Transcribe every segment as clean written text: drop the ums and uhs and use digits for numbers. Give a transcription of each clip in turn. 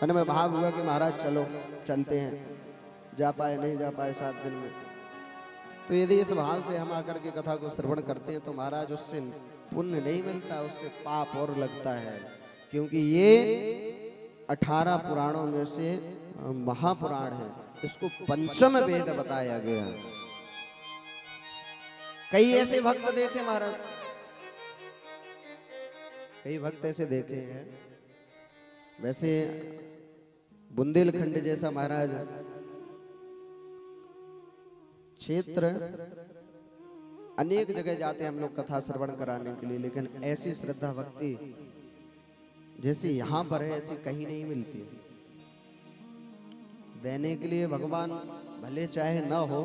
मन में भाव हुआ कि महाराज चलो चलते हैं, जा पाए नहीं जा पाए 7 दिन में। तो यदि इस भाव से हम आकर के कथा को श्रवण करते हैं तो महाराज उससे पुण्य नहीं मिलता, उससे पाप और लगता है। क्योंकि ये 18 पुराणों में से महापुराण है, इसको पंचम वेद बताया गया। कई ऐसे भक्त देखे महाराज, कई भक्त ऐसे देखे हैं। वैसे बुंदेलखंड जैसा महाराज क्षेत्र अनेक जगह जाते हम लोग कथा श्रवण कराने के लिए, लेकिन ऐसी श्रद्धा भक्ति जैसे यहाँ पर है ऐसी कहीं नहीं मिलती। देने के लिए भगवान भले चाहे न हो,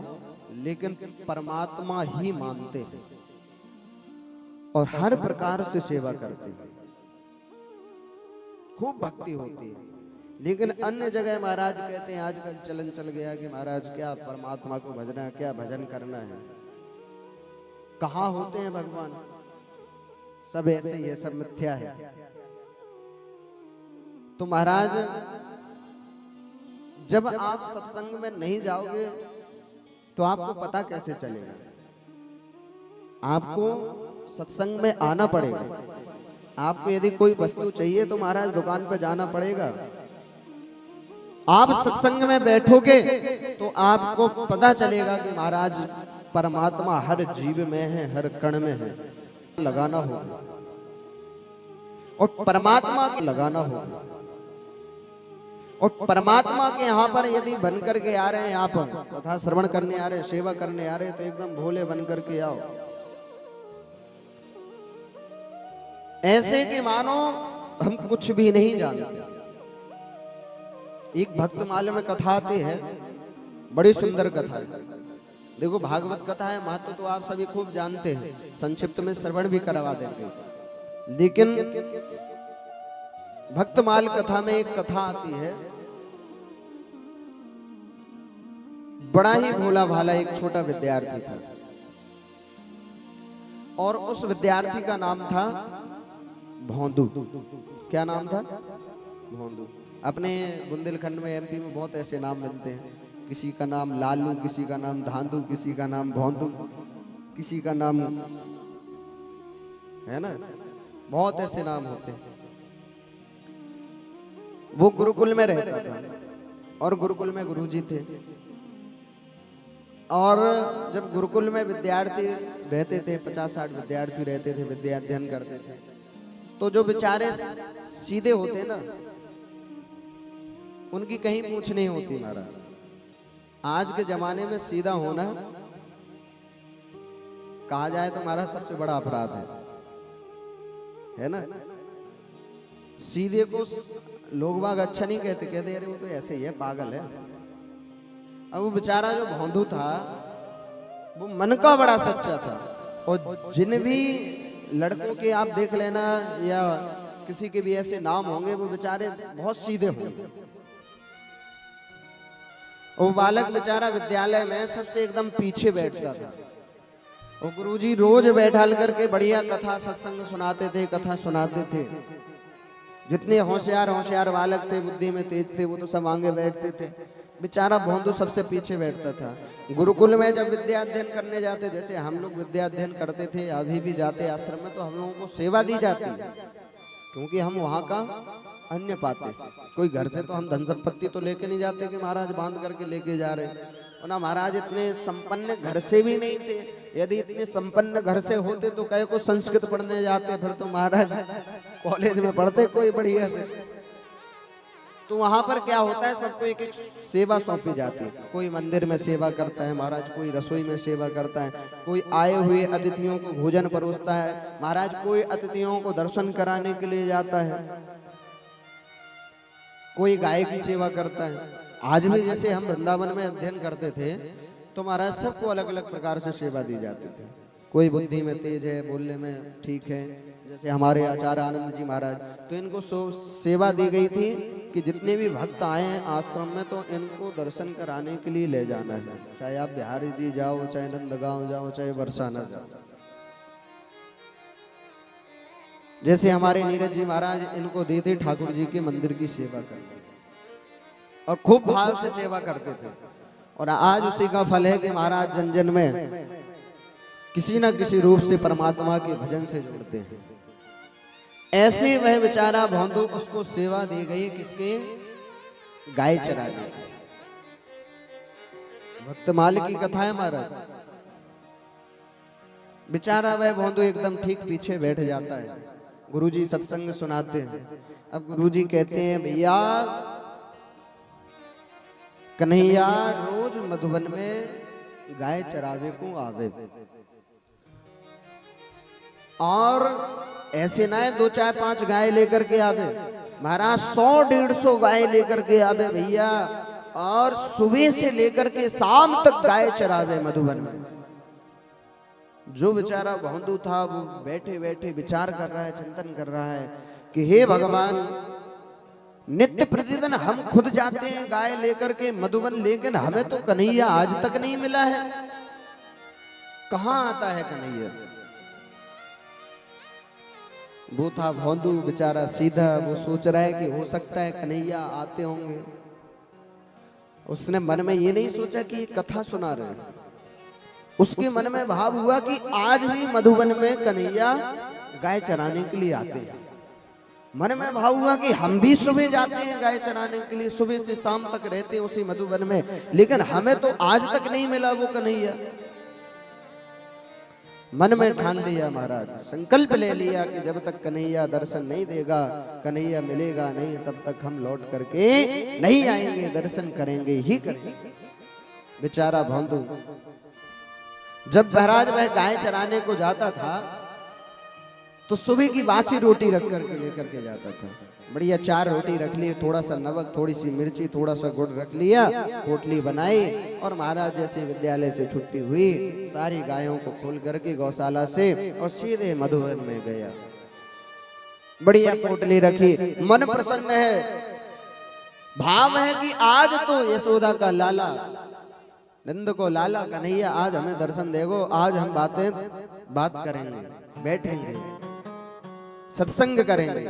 लेकिन परमात्मा ही मानते हैं और हर प्रकार से सेवा करते हैं, खूब भक्ति होती है। लेकिन अन्य जगह महाराज कहते हैं आजकल चलन चल गया कि महाराज क्या परमात्मा को भजना है, क्या भजन करना है, कहाँ होते हैं भगवान, सब ऐसे ही है, सब मिथ्या है। तो महाराज जब आप सत्संग में नहीं जाओगे तो आपको पता कैसे चलेगा? आपको सत्संग में आना पड़ेगा। आपको यदि कोई वस्तु चाहिए तो महाराज दुकान पर जाना पड़ेगा। आप सत्संग में बैठोगे तो आपको पता चलेगा कि महाराज परमात्मा हर जीव में है, हर कण में है। लगाना होगा और परमात्मा के लगाना होगा। और परमात्मा के यहाँ पर यदि बन करके आ रहे हैं, यहाँ पर कथा श्रवण करने आ रहे, सेवा करने आ रहे, तो एकदम भोले बन करके आओ, ऐसे कि मानो हम कुछ भी नहीं जानते। एक भक्तमाला में कथा आती है, बड़ी सुंदर कथा है। देखो भागवत कथा है, महत्व तो आप सभी खूब जानते हैं, संक्षिप्त में श्रवण भी करवा देंगे। लेकिन भक्तमाल कथा में एक कथा आती है, बड़ा ही भोला भाला एक छोटा विद्यार्थी था और उस विद्यार्थी का नाम था भोंदू। क्या नाम था? भोंदू। अपने बुंदेलखंड में, एमपी में बहुत ऐसे नाम मिलते हैं। किसी का नाम लालू, किसी का नाम धांधू, किसी का नाम भोंदू, किसी का नाम है ना, बहुत ऐसे नाम होते हैं। वो गुरुकुल में रहता था और गुरुकुल में गुरुजी थे। और जब गुरुकुल में विद्यार्थी रहते थे, 50-60 विद्यार्थी रहते थे, विद्या अध्ययन करते थे, तो जो बेचारे सीधे होते ना, उनकी कहीं पूछ नहीं होती महाराज। आज के जमाने में सीधा होना कहा जाए तो महाराज सबसे बड़ा अपराध है ना। सीधे को लोग बाग अच्छा नहीं कहते, कहते अरे वो तो ऐसे ही है, पागल है। अब वो बेचारा जो भोंदू था वो मन का बड़ा सच्चा था। और जिन भी लड़कों के आप देख लेना या किसी के भी ऐसे नाम होंगे, वो बेचारे बहुत सीधे होंगे। वो बालक बेचारा विद्यालय में सबसे एकदम पीछे बैठता था। और गुरुजी रोज बैठाल करके बढ़िया कथा सत्संग सुनाते थे, कथा सुनाते थे। जितने होशियार होशियार बालक थे, बुद्धि में तेज थे, वो तो सब आगे बैठते थे। बेचारा भोंदू सबसे पीछे बैठता था। गुरुकुल में जब विद्या अध्ययन करने जाते, जैसे हम लोग विद्या अध्ययन करते थे, अभी भी जाते आश्रम में, तो हम लोगों को सेवा दी जाती है, क्योंकि हम वहाँ का अन्य पाते। कोई घर से तो हम धन संपत्ति तो लेके नहीं जाते कि महाराज बांध करके लेके जा रहे। और ना महाराज इतने संपन्न घर से भी नहीं थे। यदि इतने संपन्न घर से होते तो कहे को संस्कृत पढ़ने जाते, फिर तो महाराज कॉलेज में पढ़ते कोई बढ़िया से। तो वहां पर क्या होता है, सबको एक एक सेवा सौंपी जाती है। कोई मंदिर में सेवा करता है महाराज, कोई रसोई में सेवा करता है, कोई आए हुए अतिथियों को भोजन परोसता है महाराज, कोई अतिथियों को दर्शन कराने के लिए जाता है, कोई गाय की सेवा करता है। आज भी जैसे हम वृंदावन में अध्ययन करते थे तो महाराज सबको अलग अलग प्रकार से सेवा दी जाती थी। कोई बुद्धि में तेज है, बोलने में ठीक है, जैसे हमारे आचार्य आनंद जी महाराज, तो इनको सेवा दी गई थी कि जितने भी भक्त आए हैं आश्रम में तो इनको दर्शन कराने के लिए ले जाना है। चाहे आप बिहारी जी जाओ, चाहे नंदगांव जाओ, चाहे बरसाना जाओ। जैसे हमारे नीरज जी महाराज, इनको दी थी ठाकुर जी के मंदिर की सेवा करने। और खूब भाव से सेवा करते थे। और आज उसी का फल है कि महाराज जन जन में किसी न किसी रूप से परमात्मा के भजन से जुड़ते हैं। ऐसे वह बेचारा भौंदू, उसको सेवा दी गई किसके? गाय चराने। भक्तमाल की कथा है महाराज। बेचारा वह भौंदू एकदम ठीक पीछे बैठ जाता है। गुरुजी सत्संग सुनाते हैं। अब गुरुजी कहते हैं, भैया कन्हैया रोज मधुबन में गाय चरावे को आवे, और ऐसे ना है 2 4 5 गाय लेकर के आवे महाराज, 100-150 गाय लेकर के आवे भैया, और सुबह से लेकर के शाम तक गाय चरावे मधुबन में। जो बेचारा भौंदू था वो बैठे बैठे विचार कर रहा है, चिंतन कर रहा है कि हे भगवान, नित्य प्रतिदिन हम खुद जाते हैं गाय लेकर के मधुबन, लेकिन हमें तो कन्हैया आज तक नहीं मिला है। कहां आता है कन्हैया? वो था भौंदू बेचारा सीधा, वो सोच रहा है कि हो सकता है कन्हैया आते होंगे। उसने मन में ये नहीं सोचा कि ये कथा सुना रहे हैं। उसके मन में भाव हुआ कि आज भी मधुबन में कन्हैया गाय चराने के लिए आते हैं। मन में भाव हुआ कि हम भी सुबह जाते हैं गाय चराने के लिए, सुबह से शाम तक रहते हैं उसी मधुबन में, लेकिन हमें तो आज तक नहीं मिला वो कन्हैया। मन में ठान लिया महाराज, संकल्प ले लिया कि जब तक कन्हैया दर्शन नहीं देगा, कन्हैया मिलेगा नहीं, तब तक हम लौट करके नहीं आएंगे, दर्शन करेंगे ही करेंगे। बेचारा भौंदू जब महाराज वह गाय चराने को जाता था तो सुबह की बासी रोटी रख करके लेकर के जाता था। बढ़िया 4 रोटी रख ली, थोड़ा सा नमक, थोड़ी सी मिर्ची, थोड़ा सा गुड़ रख लिया, पोटली बनाई, और महाराज जैसे विद्यालय से छुट्टी हुई, सारी गायों को खोल करके गौशाला से और सीधे मधुबन में गया। बढ़िया पोटली रखी, मन प्रसन्न है, भाव है कि आज तो यशोदा का लाला, नंद को लाला कन्हैया आज हमें दर्शन देगो, आज हम बात करेंगे, बैठेंगे, सत्संग करेंगे।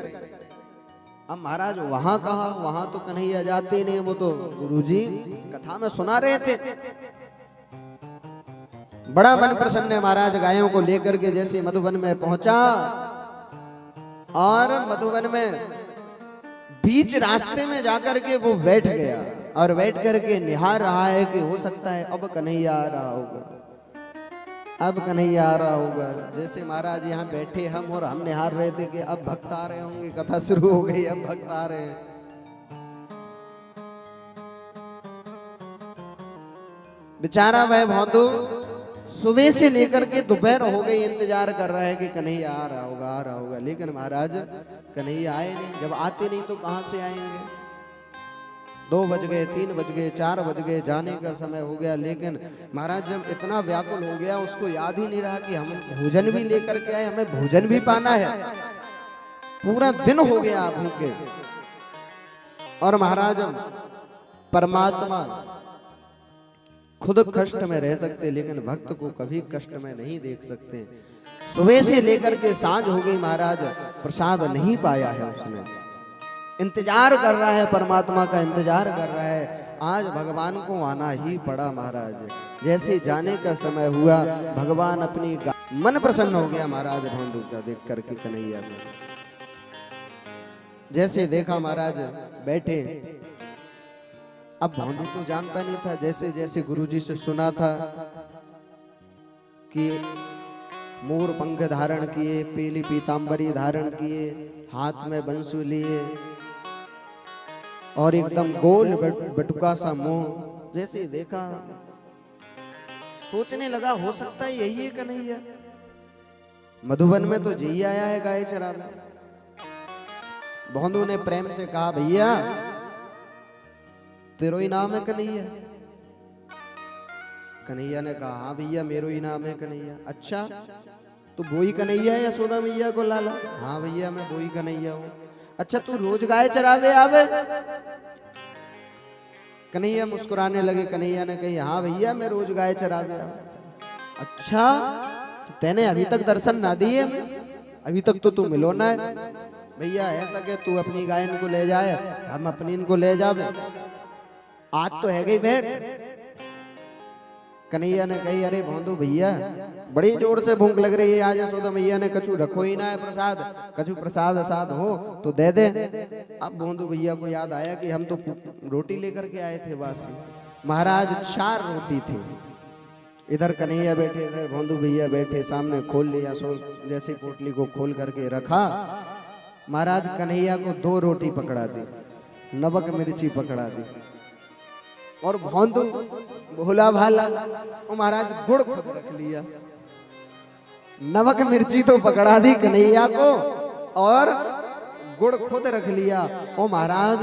अब महाराज वहां कहा, वहां तो कन्हैया जाते नहीं, वो तो गुरुजी कथा में सुना रहे थे। बड़ा मन प्रसन्न है महाराज, गायों को लेकर के जैसे मधुबन में पहुंचा, और मधुबन में बीच रास्ते में जाकर के वो बैठ गया, और बैठ करके निहार रहा है कि हो सकता है अब कन्हैया आ रहा होगा, अब कन्हैया आ रहा होगा। जैसे महाराज यहाँ बैठे हम, और हम निहार रहे थे कि अब भक्त आ रहे होंगे, कथा शुरू हो गई, अब भक्त आ रहे हैं। बेचारा वह भौंदू सुबह से लेकर के दोपहर हो गई, इंतजार कर रहा है कि कन्हैया आ रहा होगा, आ रहा होगा, लेकिन महाराज कन्हैया आए नहीं। जब आते नहीं तो कहां से आएंगे? 2 बज गए, 3 बज गए, 4 बज गए, जाने का समय हो गया, लेकिन महाराज जब इतना व्याकुल हो गया, उसको याद ही नहीं रहा कि हम भोजन भी लेकर के आए, हमें भोजन भी पाना है। पूरा दिन हो गया भूखे। और महाराज परमात्मा खुद कष्ट में रह सकते, लेकिन भक्त को कभी कष्ट में नहीं देख सकते। सुबह से लेकर के सांझ हो गई, महाराज प्रसाद नहीं पाया है उसने, इंतजार कर रहा है, परमात्मा का इंतजार कर रहा है। आज भगवान को आना ही पड़ा महाराज। जैसे जाने का समय हुआ, भगवान अपनी मन प्रसन्न हो गया महाराज भौंदू का देख करके कन्हैया में। जैसे देखा महाराज बैठे, अब भौंदू तो जानता नहीं था, जैसे जैसे गुरुजी से सुना था कि मोर पंख धारण किए, पीली पीतांबरी धारण किए, हाथ में बंसुरी लिए, और एकदम गोल बटुका सा मुंह, जैसे देखा सोचने लगा हो सकता है यही है कन्हैया। मधुबन में तो यही आया है गाय चराने। भौंदू ने प्रेम से कहा, भैया तेरो ही नाम है कन्हैया? कन्हैया ने कहा, हाँ भैया मेरो ही नाम है कन्हैया। अच्छा तो वो ही कन्हैया है यशोदा मैया को लाला? हाँ भैया मैं वो ही कन्हैया हूँ। अच्छा तू रोज गाय चरावे आवे? कन्हैया मुस्कुराने लगे। कन्हैया ने कही, हाँ भैया मैं रोज गाय चरावे आवे। अच्छा तो तेने अभी तक दर्शन ना दिए, अभी तक तो तू मिलो ना है। भैया ऐसा कि तू अपनी गाय इनको ले जाए, हम अपनी इनको ले जावे। आज तो है गई भेंट। कन्हैया ने कही, अरे भोंदू भैया बड़ी जोर से भूख लग रही है, आज यशोदा मैया ने कछु रखो ही ना है प्रसाद, कछु प्रसाद असाद हो तो दे दे। अब भोंदू भैया को याद आया कि हम तो रोटी लेकर के आए थे बासी। महाराज 4 रोटी थी, इधर कन्हैया बैठे, इधर भोंदू भैया बैठे, सामने खोल लिया, सो जैसे पोटली को खोल करके रखा। महाराज कन्हैया को 2 रोटी पकड़ा दी, नमक मिर्ची पकड़ा दी, और भोंदू भोला भाला और महाराज गुड़ खुद रख लिया। नमक मिर्ची तो पकड़ा दी कन्हैया को और गुड़ खुद रख लिया। और महाराज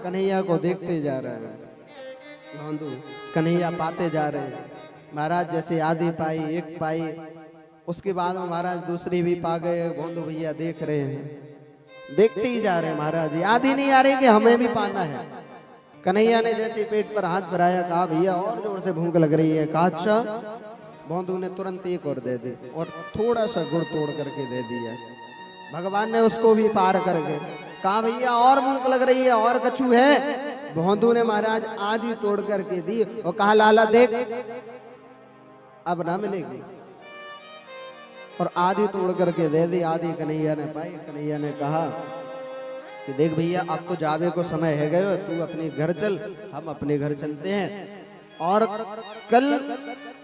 कन्हैया को देखते जा रहे हैं, भोंदू कन्हैया पाते जा रहे हैं। महाराज जैसे आधी पाई, 1 पाई, उसके बाद में महाराज दूसरी भी पा गए। भोंदू भैया देख रहे हैं, देखते ही जा रहे हैं। महाराज याद ही नहीं आ रही कि हमें भी पाना है। कन्हैया ने जैसे पेट पर हाथ भराया, कहा भैया और जोर से भूख लग रही है। कहा अच्छा। भोंदू ने तुरंत 1 और दे दी और थोड़ा सा गुड़ तोड़ करके दे दिया। भगवान ने उसको भी पार करके कहा भैया और भूख लग रही है, और कछु है। भोंदू ने महाराज आधी तोड़ करके दी और कहा लाला देख अब ना मिलेगी, और आधी तोड़ करके दे दी, आधी कन्हैया ने पाई। कन्हैया ने कहा कि देख भैया अब तो जावे को समय है गयो, तू अपने घर चल, हम अपने घर चलते हैं, और कल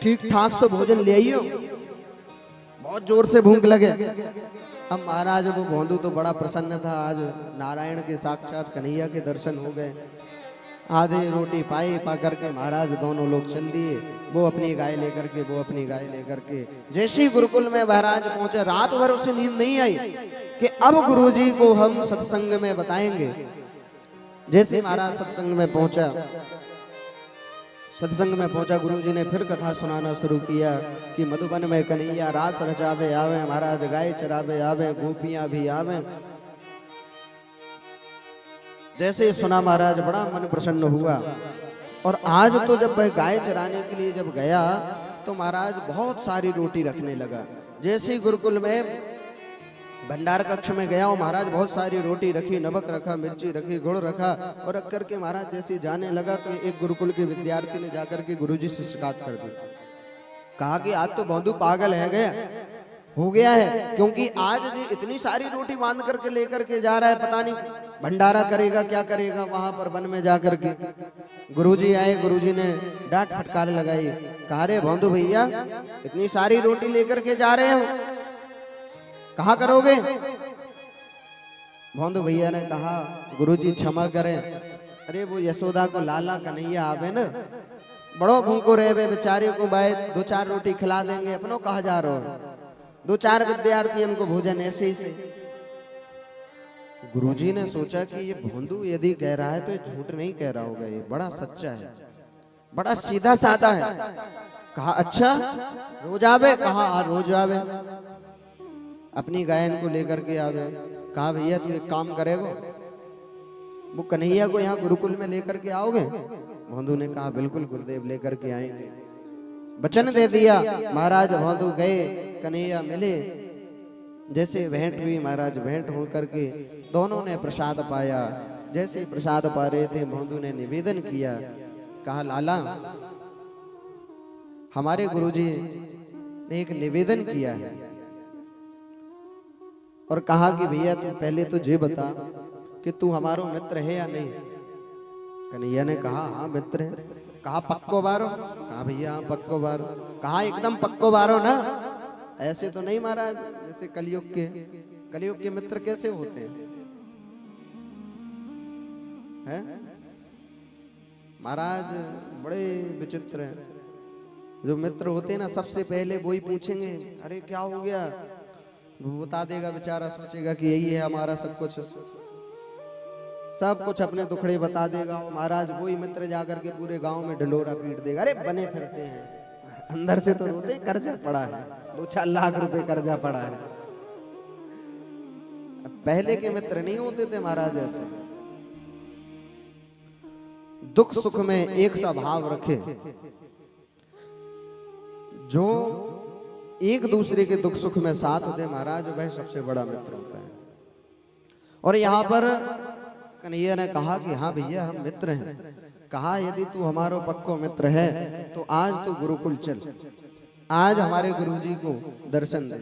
ठीक ठाक से भोजन ले आइयो, बहुत जोर से भूख लगे। अब महाराज वो भोंदू तो बड़ा प्रसन्न था, आज नारायण के साक्षात कन्हैया के दर्शन हो गए। आधी रोटी पाई, पा करके महाराज दोनों लोग चल दिए, वो अपनी गाय लेकर के, वो अपनी गाय लेकर के। जैसे गुरुकुल में महाराज पहुंचे, रात भर उसे नींद नहीं आई कि अब गुरुजी को हम सत्संग में बताएंगे। जैसे महाराज सत्संग में पहुंचा, गुरुजी ने फिर कथा सुनाना शुरू किया कि मधुबन में कन्हैया रास रचावे आवे, महाराज गाय चरावे आवे, गोपियां भी आवे। जैसे सुना महाराज बड़ा मन प्रसन्न हुआ। और आज तो जब वह गाय चराने के लिए जब गया तो महाराज बहुत सारी रोटी रखने लगा। जैसे गुरुकुल में भंडार कक्ष में गया और महाराज बहुत सारी रोटी रखी, नमक रखा, मिर्ची रखी, गुड़ रखा, और रख करके महाराज जैसे जाने लगा तो एक गुरुकुल के विद्यार्थी ने जाकर के गुरुजी से शिकायत कर दी। कहा कि आज तो भोंदू पागल हो गया है, क्योंकि आज जी इतनी सारी रोटी बांध करके लेकर के जा रहा है, पता नहीं भंडारा करेगा क्या करेगा वहां पर वन में जाकर के। गुरुजी आए, गुरुजी ने डांट फटकार लगाई। कहा रे भोंदू भैया इतनी सारी रोटी लेकर के जा रहे हो, कहाँ करोगे? भोंदू भैया ने कहा गुरुजी क्षमा करें, अरे वो यशोदा को लाला कन्हैया आवे न, बड़ो भूखो रहे बेचारे को, भाई 2-4 रोटी खिला देंगे, अपनों कहा जा रहे हो, 2-4 विद्यार्थी हमको भोजन ऐसे ही से। गुरुजी ने सोचा कि ये भोंदू यदि कह रहा है तो ये झूठ नहीं कह रहा होगा, ये बड़ा सच्चा है, बड़ा सीधा साधा है। कहा अच्छा रोज आवे? कहा रोज आवे, अपनी गायन को लेकर के आवे। कहा भैया तू एक काम करेगो, वो कन्हैया को यहाँ गुरुकुल में लेकर के आओगे? भोंदू ने कहा बिल्कुल गुरुदेव लेकर के आएंगे। वचन दे दिया। महाराज भोंदू गए, कन्हैया मिले, जैसे भेंट हुई, महाराज भेंट हो करके दोनों ने प्रसाद पाया। जैसे प्रसाद पा रहे थे भोंदू ने निवेदन किया, कहा लाला हमारे गुरुजी ने एक निवेदन किया है, और कहा कि भैया तू पहले तो ये बता कि तू हमारो मित्र है या नहीं? कन्हैया ने कहा हाँ मित्र है। कहा पक्को बारो? कहा भैया हाँ पक्को बारो। कहा एकदम पक्को बारो ना, ऐसे तो नहीं महाराज जैसे कलयुग के मित्र कैसे होते हैं? महाराज बड़े विचित्र हैं। जो मित्र होते हैं ना सबसे पहले वो ही पूछेंगे अरे क्या हो गया, वो बता देगा, बेचारा सोचेगा कि यही है हमारा सब कुछ अपने दुखड़े बता देगा। महाराज वही मित्र जाकर के पूरे गांव में ढंडोरा पीट देगा, अरे बने फिरते हैं, अंदर से तो रोते कर्जा पड़ा है, 2-4 लाख रुपए कर्जा पड़ा है। पहले के मित्र नहीं होते थे महाराज ऐसे, दुख सुख में एक सा भाव रखे, जो एक दूसरे के दुख सुख में साथ दे महाराज, वह सबसे बड़ा मित्र होता है। और यहाँ पर कन्हैया ने कहा कि हाँ भैया हम मित्र हैं, कहा यदि तू हमारो पक्को मित्र है तो आज तू गुरुकुल चल, आज हमारे गुरुजी को दर्शन दे।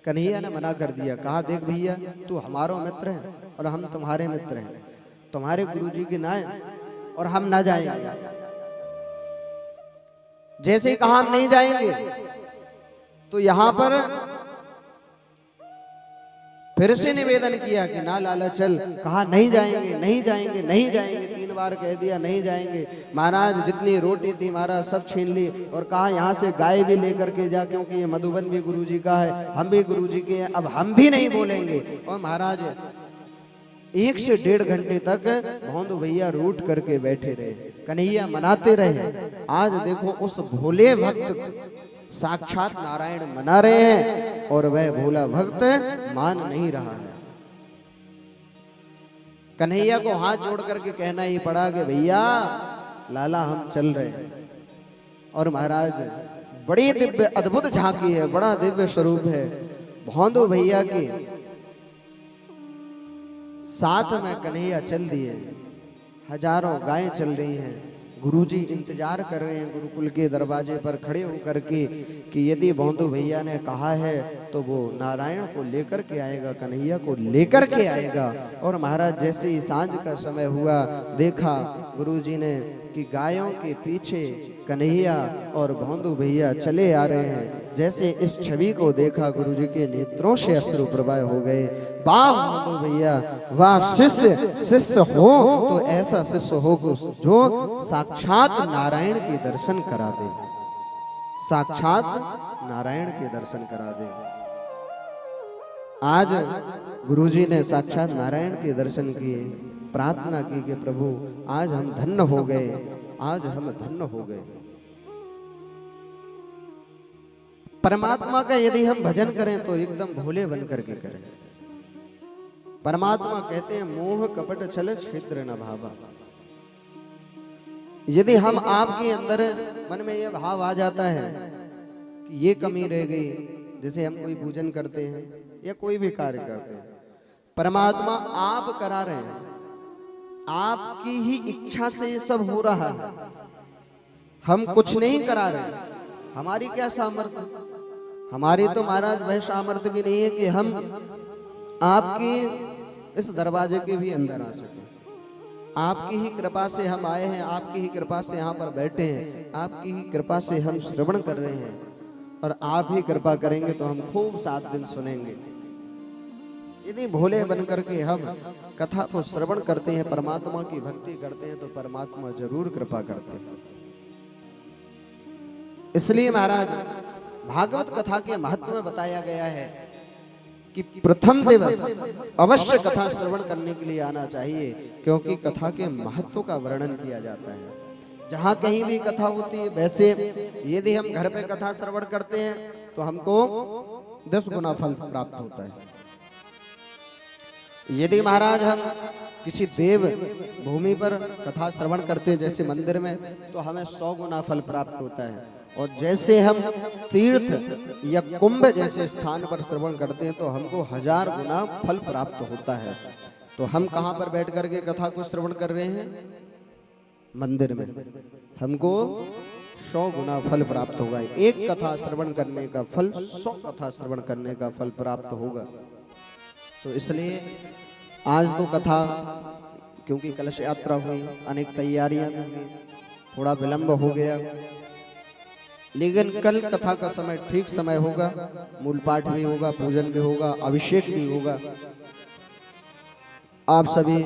कन्हैया ने मना कर दिया, कहा देख भैया तू हमारो मित्र है और हम तुम्हारे मित्र हैं, तुम्हारे गुरुजी के ना है और हम ना जाएंगे। जैसे ही कहा हम नहीं जाएंगे तो यहां पर फिर से निवेदन किया कि ना लाला चल, कहा नहीं जाएंगे नहीं जाएंगे नहीं जाएंगे, 3 बार कह दिया नहीं जाएंगे। महाराज जितनी रोटी थी महाराज सब छीन ली और कहा यहाँ से गाय भी लेकर के जा, क्योंकि ये मधुबन भी गुरुजी का है, हम भी गुरुजी के हैं, अब हम भी नहीं बोलेंगे। और महाराज 1 से 1.5 घंटे तक भौंदू भैया रूठ करके बैठे रहे, कन्हैया मनाते रहे। आज देखो उस भोले भक्त साक्षात नारायण मना रहे हैं और वह भोला भक्त मान नहीं रहा है। कन्हैया को हाथ जोड़ करके कहना ही पड़ा कि भैया लाला हम चल रहे हैं। और महाराज बड़ी दिव्य अद्भुत झांकी है, बड़ा दिव्य स्वरूप है। भौंदू भैया के साथ में कन्हैया चल दिए, हजारों गायें चल रही हैं। गुरुजी इंतजार कर रहे हैं गुरुकुल के दरवाजे पर खड़े होकर के कि यदि भौंदू भैया ने कहा है तो वो नारायण को लेकर के आएगा, कन्हैया को लेकर के आएगा। और महाराज जैसे ही सांझ का समय हुआ, देखा गुरुजी ने कि गायों के पीछे कन्हैया और भौंदू भैया चले आ रहे हैं। जैसे इस छवि को देखा गुरुजी के नेत्रों से अश्रु प्रवाह हो गए। वाह भौंदू भैया, वाह शिष्य, शिष्य हो तो ऐसा शिष्य हो जो साक्षात नारायण के दर्शन करा दे, साक्षात नारायण के दर्शन करा दे। आज गुरुजी ने साक्षात नारायण के दर्शन किए, प्रार्थना की कि प्रभु आज हम धन्य हो गए, आज हम धन्य हो गए। परमात्मा का यदि हम भजन करें तो एकदम भोले बन करके करें। परमात्मा कहते हैं मोह कपट छल छिद्र न भावा। यदि हम आपके अंदर मन में यह भाव आ जाता है कि ये कमी रह गई, जैसे हम कोई पूजन करते हैं या कोई भी कार्य करते हैं, परमात्मा आप करा रहे हैं, आपकी ही इच्छा से ये सब हो रहा है, हम कुछ नहीं करा रहे। हमारी क्या सामर्थ्य, हमारी तो महाराज वह सामर्थ्य भी नहीं है कि हम आपके इस दरवाजे के भी अंदर आ सके। आपकी ही कृपा से हम आए हैं, आपकी ही कृपा से यहाँ पर बैठे हैं, आपकी ही कृपा से हम श्रवण कर रहे हैं, और आप ही कृपा करेंगे तो हम खूब 7 दिन सुनेंगे। यदि भोले बन करके हम कथा को श्रवण करते हैं, परमात्मा की भक्ति करते हैं, तो परमात्मा जरूर कृपा करते हैं। इसलिए महाराज भागवत कथा के महत्व में बताया गया है कि प्रथम दिवस अवश्य कथा श्रवण करने के लिए आना चाहिए, क्योंकि कथा के महत्व का वर्णन किया जाता है। जहाँ कहीं भी कथा होती है, वैसे यदि हम घर पे कथा श्रवण करते हैं तो हमको 10 गुना फल प्राप्त होता है। यदि महाराज हम किसी देव भूमि पर कथा श्रवण करते हैं, जैसे मंदिर में, तो हमें 100 गुना फल प्राप्त होता है। और जैसे हम तीर्थ या कुंभ जैसे स्थान पर श्रवण करते हैं तो हमको 1000 गुना फल प्राप्त होता है। तो हम कहाँ पर बैठ करके कथा को श्रवण कर रहे हैं? मंदिर में। हमको 100 गुना फल प्राप्त होगा। एक कथा श्रवण करने का फल 100 कथा श्रवण करने का फल प्राप्त होगा। तो इसलिए आज तो कथा, क्योंकि कलश यात्रा हुई, अनेक तैयारियां हुई, थोड़ा विलंब हो गया, लेकिन कल कथा का समय ठीक समय होगा। मूल पाठ भी होगा, पूजन भी होगा, अभिषेक भी होगा। आप सभी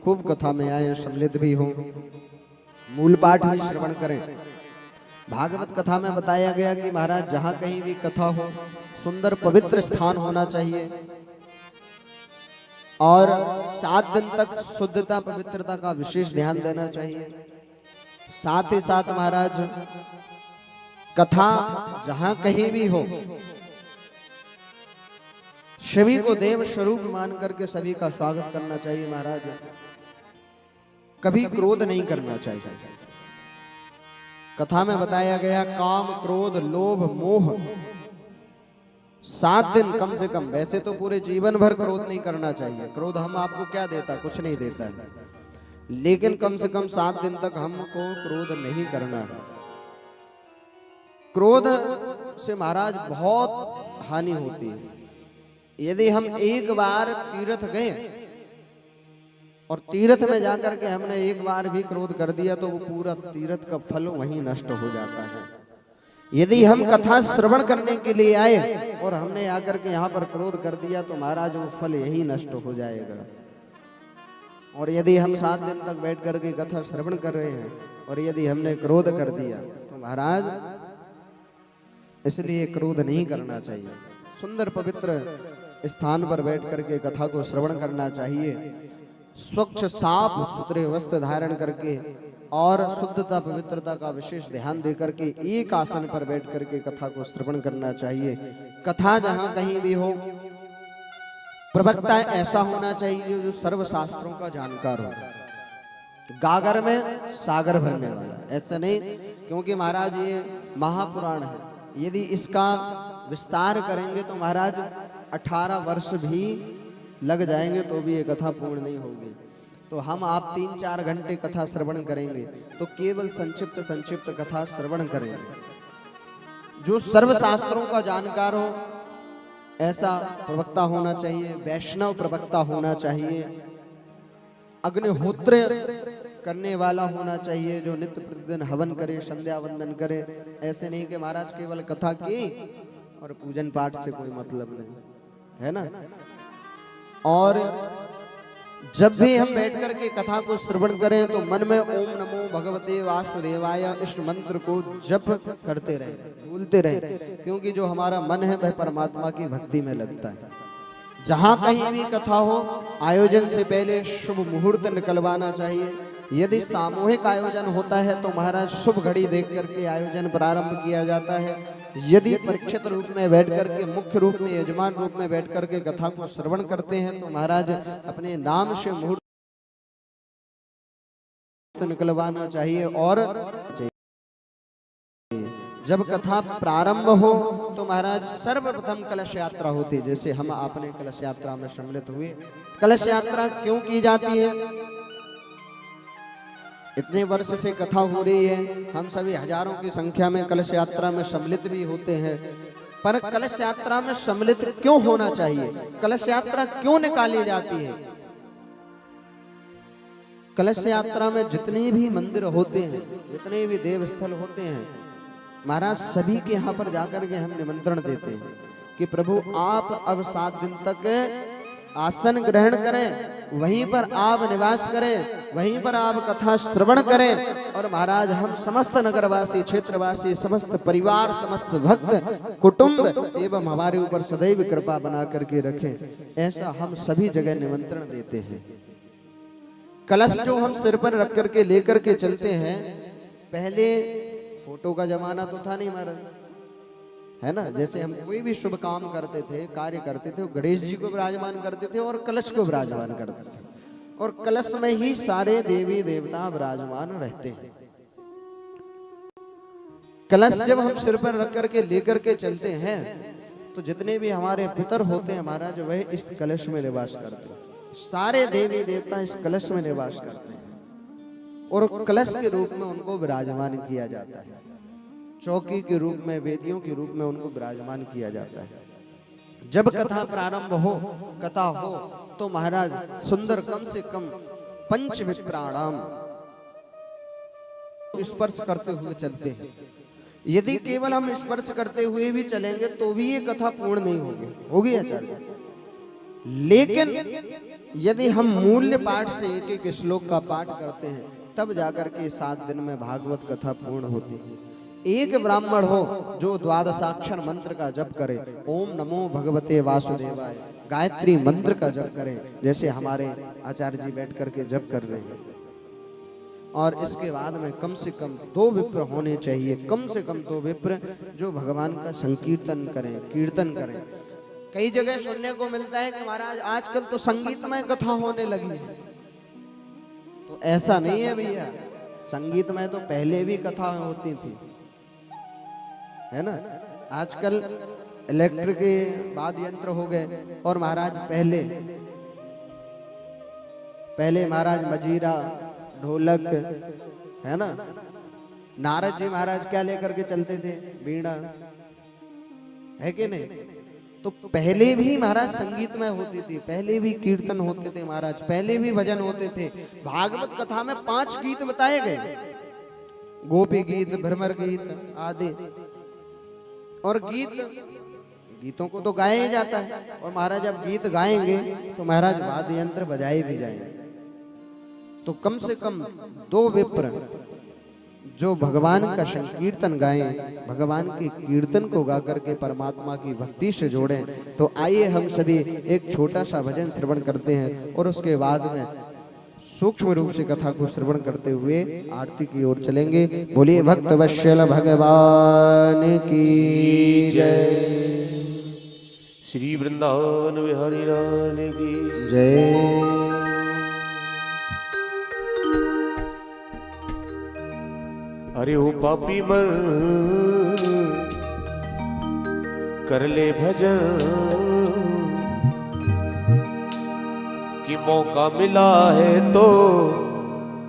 खूब कथा में आए, सम्मिलित भी हो, मूल पाठ भी श्रवण करें। भागवत कथा में बताया गया कि महाराज जहां कहीं भी कथा हो, सुंदर पवित्र स्थान होना चाहिए, और 7 दिन तक शुद्धता पवित्रता का विशेष ध्यान देना चाहिए। साथ ही साथ महाराज कथा जहां कहीं भी हो, सभी को देव स्वरूप मान करके सभी का स्वागत करना चाहिए। महाराज कभी क्रोध नहीं करना चाहिए। कथा में बताया गया काम क्रोध लोभ मोह 7 दिन कम से कम, वैसे तो पूरे जीवन भर क्रोध नहीं करना चाहिए। क्रोध हम आपको क्या देता, कुछ नहीं देता है। लेकिन कम से कम 7 दिन तक हमको क्रोध नहीं करना है। क्रोध से महाराज बहुत हानि होती है। यदि हम एक बार तीर्थ गए और तीर्थ में जाकर के हमने एक बार भी क्रोध कर दिया तो वो पूरा तीर्थ का फल वहीं नष्ट हो जाता है। यदि हम कथा श्रवण करने के लिए आए और हमने आकर के यहाँ पर क्रोध कर दिया तो महाराज वो फल यही नष्ट हो जाएगा। और यदि हम 7 दिन तक बैठ करके कथा श्रवण कर रहे हैं और यदि हमने क्रोध कर दिया तो महाराज इसलिए क्रोध नहीं करना चाहिए। सुंदर पवित्र स्थान पर बैठ करके कथा को श्रवण करना चाहिए। स्वच्छ साफ सुथरे वस्त्र धारण करके और शुद्धता पवित्रता का विशेष ध्यान देकर के एक आसन पर बैठ करके कथा को श्रवण करना चाहिए। कथा जहां कहीं भी हो, प्रवक्ता ऐसा होना चाहिए जो सर्व शास्त्रों का जानकार हो, गागर में सागर भरने वाला। ऐसा नहीं, क्योंकि महाराज ये महापुराण है, यदि इसका विस्तार करेंगे तो महाराज 18 वर्ष भी लग जाएंगे तो भी ये कथा पूर्ण नहीं होगी। तो हम आप 3-4 घंटे कथा श्रवण करेंगे तो केवल संक्षिप्त कथा श्रवण करेंगे। जो सर्व शास्त्रों का जानकार हो ऐसा प्रवक्ता होना चाहिए, वैष्णव प्रवक्ता होना चाहिए, अग्निहोत्र करने वाला होना चाहिए, जो नित्य प्रतिदिन हवन करे, संध्या वंदन करे। ऐसे नहीं कि महाराज केवल कथा की और पूजन पाठ से कोई मतलब नहीं, है ना। और जब भी हम बैठ करके कथा को श्रवण करें तो मन में ओम नमो भगवते वासुदेवाय इष्ट मंत्र को जप करते रहे, बोलते रहे, क्योंकि जो हमारा मन है वह परमात्मा की भक्ति में लगता है। जहां कहीं भी कथा हो आयोजन से पहले शुभ मुहूर्त निकलवाना चाहिए। यदि सामूहिक आयोजन होता है तो महाराज शुभ घड़ी देख करके आयोजन प्रारंभ किया जाता है। यदि परीक्षित रूप में बैठ करके, मुख्य रूप में, यजमान रूप में बैठ करके कथा को श्रवण करते हैं तो महाराज अपने नाम से मुहूर्त निकलवाना चाहिए। और जब कथा प्रारंभ हो तो महाराज सर्वप्रथम कलश यात्रा होती है। जैसे हम आपने कलश यात्रा में सम्मिलित हुए। कलश यात्रा क्यों की जाती है? इतने वर्ष से कथा हो रही है, हम सभी हजारों की संख्या में कलश यात्रा में सम्मिलित भी होते हैं, पर कलश यात्रा में सम्मिलित क्यों होना चाहिए? कलश यात्रा क्यों निकाली जाती है? कलश यात्रा में जितने भी मंदिर होते हैं, जितने भी देव स्थल होते हैं, महाराज सभी के यहाँ पर जाकर के हम निमंत्रण देते हैं कि प्रभु आप अब 7 दिन तक आसन ग्रहण करें, वहीं पर आप निवास करें, वहीं पर आप कथा श्रवण करें। और महाराज हम समस्त नगरवासी, क्षेत्रवासी, समस्त परिवार, समस्त भक्त कुटुंब एवं हमारे ऊपर सदैव कृपा बना करके रखें, ऐसा हम सभी जगह निमंत्रण देते हैं। कलश जो हम सिर पर रख करके लेकर के चलते हैं, पहले फोटो का जमाना तो था नहीं महाराज, है ना। जैसे हम कोई भी शुभ काम करते थे, कार्य करते थे, गणेश जी को विराजमान करते थे और कलश को विराजमान करते थे, और कलश में ही सारे देवी देवता विराजमान रहते हैं। कलश जब हम सिर पर रख करके लेकर के चलते हैं तो जितने भी हमारे पितर होते हैं महाराज, वह इस कलश में निवास करते हैं। सारे देवी देवता इस कलश में निवास करते हैं और कलश के रूप में उनको विराजमान किया जाता है। चौकी के रूप में, वेदियों के रूप में उनको विराजमान किया जाता है। जब कथा प्रारंभ हो, कथा हो, तो महाराज सुंदर कम से कम 5 विप्राणाम स्पर्श करते हुए चलते हैं। यदि केवल हम स्पर्श करते हुए भी चलेंगे तो भी ये कथा पूर्ण नहीं होगी, होगी आचार्य। लेकिन यदि हम मूल्य पाठ से एक एक श्लोक का पाठ करते हैं तब जाकर के 7 दिन में भागवत कथा पूर्ण होती है। एक ब्राह्मण हो जो द्वादशाक्षर मंत्र का जप करे, ओम नमो भगवते वासुदेवाय गायत्री मंत्र का जप करे, जैसे हमारे आचार्य जी बैठ करके जप कर रहे हैं। और इसके बाद में कम से कम 2 विप्र होने चाहिए, कम से कम 2 विप्र जो भगवान का संकीर्तन करें, कीर्तन करें। कई जगह सुनने को मिलता है कि महाराज आजकल तो संगीतमय कथा होने लगी है, तो ऐसा नहीं है भैया। संगीतमय तो पहले भी कथा होती थी, है ना। आजकल इलेक्ट्रिक के वाद्य यंत्र हो गए, और महाराज पहले महाराज मजीरा, ढोलक, है ना। नारद जी महाराज क्या लेकर के चलते थे? बीड़ा, है कि नहीं? तो पहले भी महाराज संगीत में होती थी, पहले भी कीर्तन होते थे महाराज, पहले भी भजन होते थे। भागवत कथा में 5 गीत बताए गए, गोपी गीत, भ्रमर गीत आदि। और गीतों को तो गाया ही जाता है। और महाराज जब गीत गाएंगे तो महाराज वाद्य यंत्र बजाए भी जाएंगे। तो कम से कम 2 विप्र जो भगवान का संकीर्तन गाएं, भगवान के कीर्तन को गा करके परमात्मा की भक्ति से जोड़ें। तो आइए हम सभी एक छोटा सा भजन श्रवण करते हैं और उसके बाद में सूक्ष्म रूप से कथा को श्रवण करते हुए आरती की ओर चलेंगे। बोलिए भक्त वत्सल भगवान की जय। श्री वृंदावन बिहारी लाल की जय। अरे ओ पापी मर कर ले भजन कि मौका मिला है तो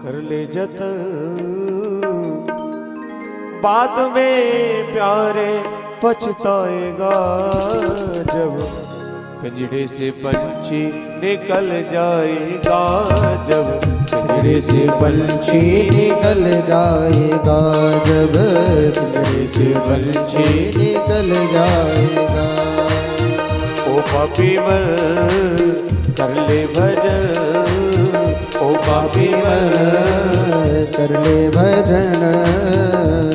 कर ले जतन, बाद में प्यारे पछताएगा जब पिंजड़े से पंछी निकल जाएगा, जब पिंजड़े से पंछी निकल जाएगा, जब पिंजड़े से पंछी निकल जाएगा। ओ पापी मर कर ले भजन, ओ पापी मर कर ले भजन,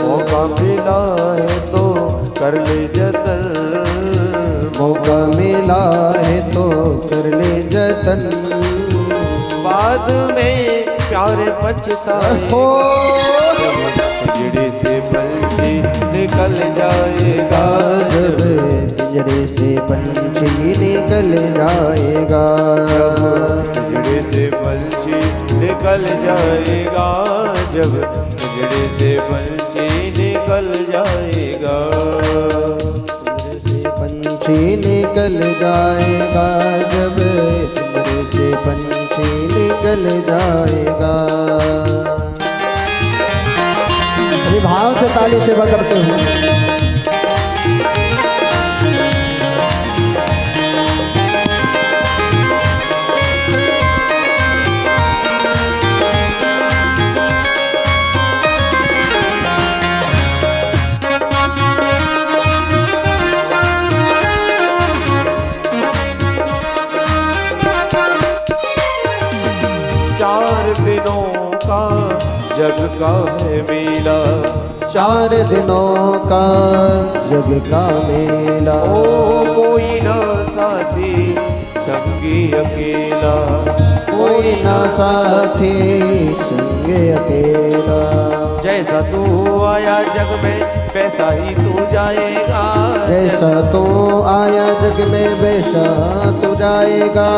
मौका मिला है तो कर ले जतन, मौका मिला है तो कर ले जतन, बाद में प्यारे पछताएगा जब पिंजड़े से पंछी निकल जाएगा, जब पिंजड़े से पंछी निकल जाएगा, पिंजड़े से पंछी निकल जाएगा, जब पिंजड़े से पंछी निकल जाएगा, पंछी निकल जाएगा, जब पिंजरे से पंछी निकल जाएगा। अभी भाव से ताली सेवा करते हैं। जग का है मेला, 4 दिनों का जग का मेला, ओ कोई ना साथी संगी अकेला, कोई ना साथी संग अकेला। जैसा तू आया जग में वैसा ही तू जाएगा, जैसा तू आया जग में वैसा तू जाएगा,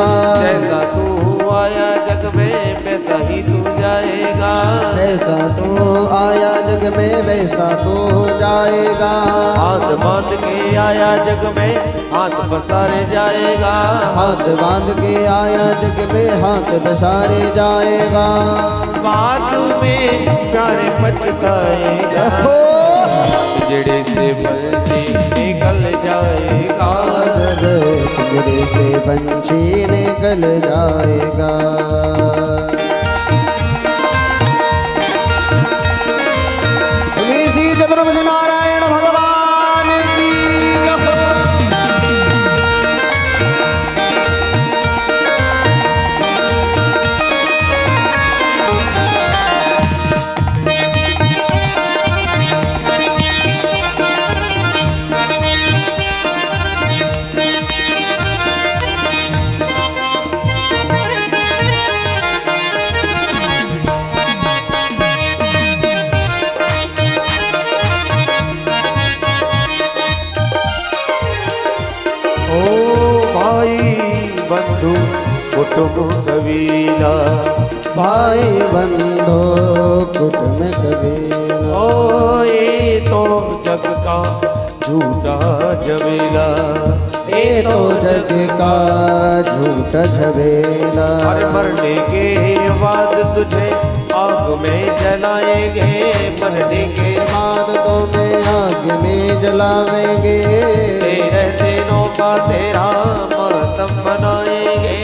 जैसा तू आया जग में वैसा ही तू जाएगा, जैसा तू आया जग में वैसा तू जाएगा। हाथ बांध के आया जग में हाथ पसारे जाएगा, हाथ बांध के आया जग में हाथ पसारे जाएगा, बाद में प्यारे पछताएगा पिंजड़े से पंछी निकल जाएगा, पिंजड़े से पंछी निकल जाएगा। चतुर्भुज नारायण भगवान की कुटुंब कबीला, भाई बंधो कुटुंब कबीला, ओ ये तो जग का झूठा झमेला, ये तो जग का झूठा झमेला। हर मरने के बाद तुझे में जलाएंगे, मरने के बाद तुम्हें आग में जलावेंगे। तेरह दिनों का तेरा मातम बनाएंगे,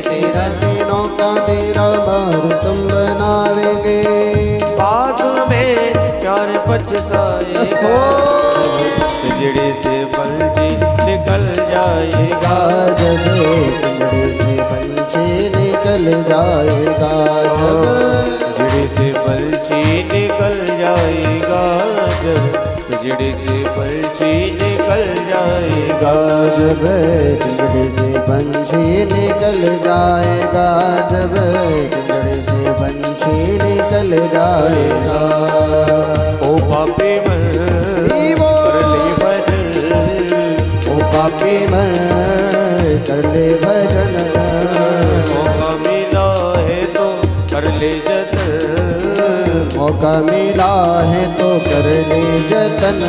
तेरह दिनों का तेरा मातम बनावेंगे। बाद में प्यार पछताएगा, पिंजड़े से पंछी निकल जाएगा, जब पिंजड़े से पंछी निकल जाएगा, जब पिंजड़े से पंछी निकल जाएगा, जब पिंजड़े से पंछी निकल जाएगा, जब पिंजड़े से पंछी निकल जाएगा, जब पिंजड़े से पंछी निकल जाएगा। ओ पापी मन पापी मन कर ले भजन, मौका मिला है तो कर ले जतन, मौका मिला है तो कर ले जतन।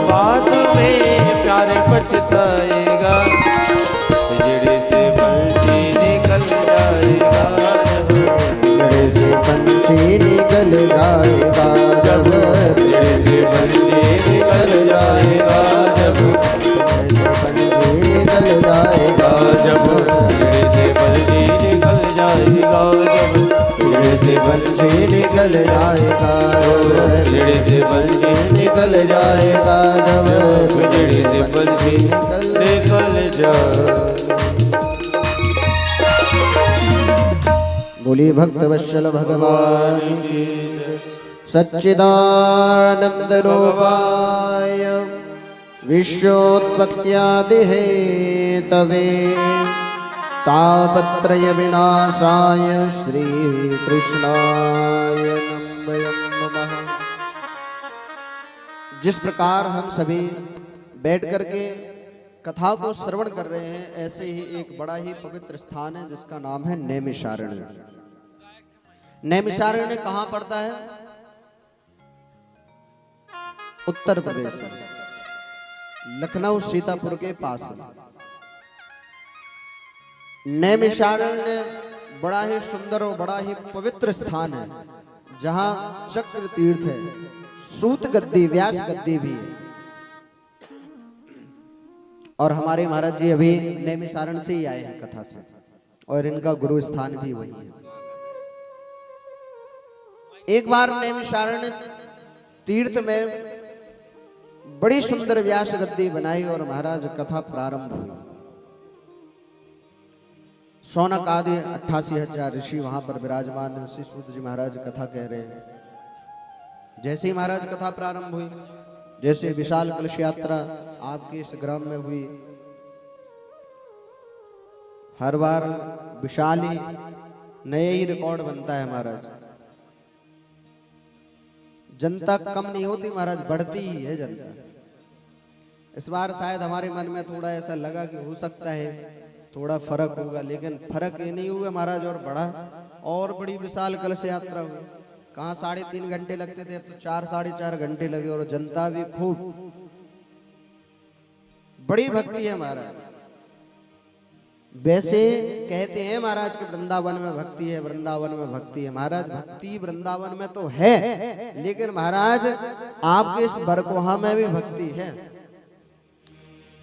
बाद में प्यार पछताएगा, पिंजड़े से पंछी निकल जाएगा, पिंजड़े से पंछी निकल जाएगा, जब पिंजड़े से पंछी निकल जाएगा, जब निकल जाएगा, जब पिंजड़े से पंछी निकल जाएगा, जब पिंजड़े से पंछी निकल जाएगा, पिंजड़े से पंछी निकल जाएगा, जब पिंजड़े से पंछी निकल जाए। बोली भक्त वत्सल भगवान की। सच्चिदानंद रूपाय विश्वोत्पत्त्यादि हेतवे तापत्रय विनाशाय श्री कृष्णाय नमः। जिस प्रकार हम सभी बैठ करके कथा को श्रवण कर रहे हैं, ऐसे ही एक बड़ा ही पवित्र स्थान है जिसका नाम है नैमिषारण्य। नैमिषारण्य कहाँ पड़ता है? उत्तर प्रदेश में, लखनऊ सीतापुर के पास में। नैमिषारण्य बड़ा ही सुंदर और बड़ा ही पवित्र स्थान है, जहां चक्र तीर्थ है, सूत गद्दी, व्यास गद्दी भी है। और हमारे महाराज जी अभी नैमिषारण्य से ही आए हैं कथा से, और इनका गुरु स्थान भी वही है। एक बार नैमिषारण्य तीर्थ में बड़ी सुंदर व्यास गद्दी बनाई और महाराज कथा प्रारंभ हुई। शौनक आदि 88,000 ऋषि वहां पर विराजमान है। श्री सूत जी महाराज कथा कह रहे हैं। जैसे ही महाराज कथा प्रारंभ हुई, जैसे विशाल कलश यात्रा आपके इस ग्राम में हुई, हर बार विशाल ही नए ही रिकॉर्ड बनता है महाराज। जनता कम नहीं होती महाराज, बढ़ती ही है जनता। इस बार शायद हमारे मन में थोड़ा ऐसा लगा कि हो सकता है थोड़ा फर्क होगा, लेकिन फर्क ये नहीं हुआ महाराज, और बढ़ा और बड़ी विशाल कलश यात्रा हुई। कहाँ 3.5 घंटे लगते थे, अब तो 4 साढ़े 4 घंटे लगे, और जनता भी खूब। बड़ी भक्ति है महाराज। वैसे कहते हैं महाराज कि वृंदावन में भक्ति है, वृंदावन में भक्ति है। महाराज भक्ति वृंदावन में तो है, लेकिन महाराज आपके इस बरकोहा में भी भक्ति है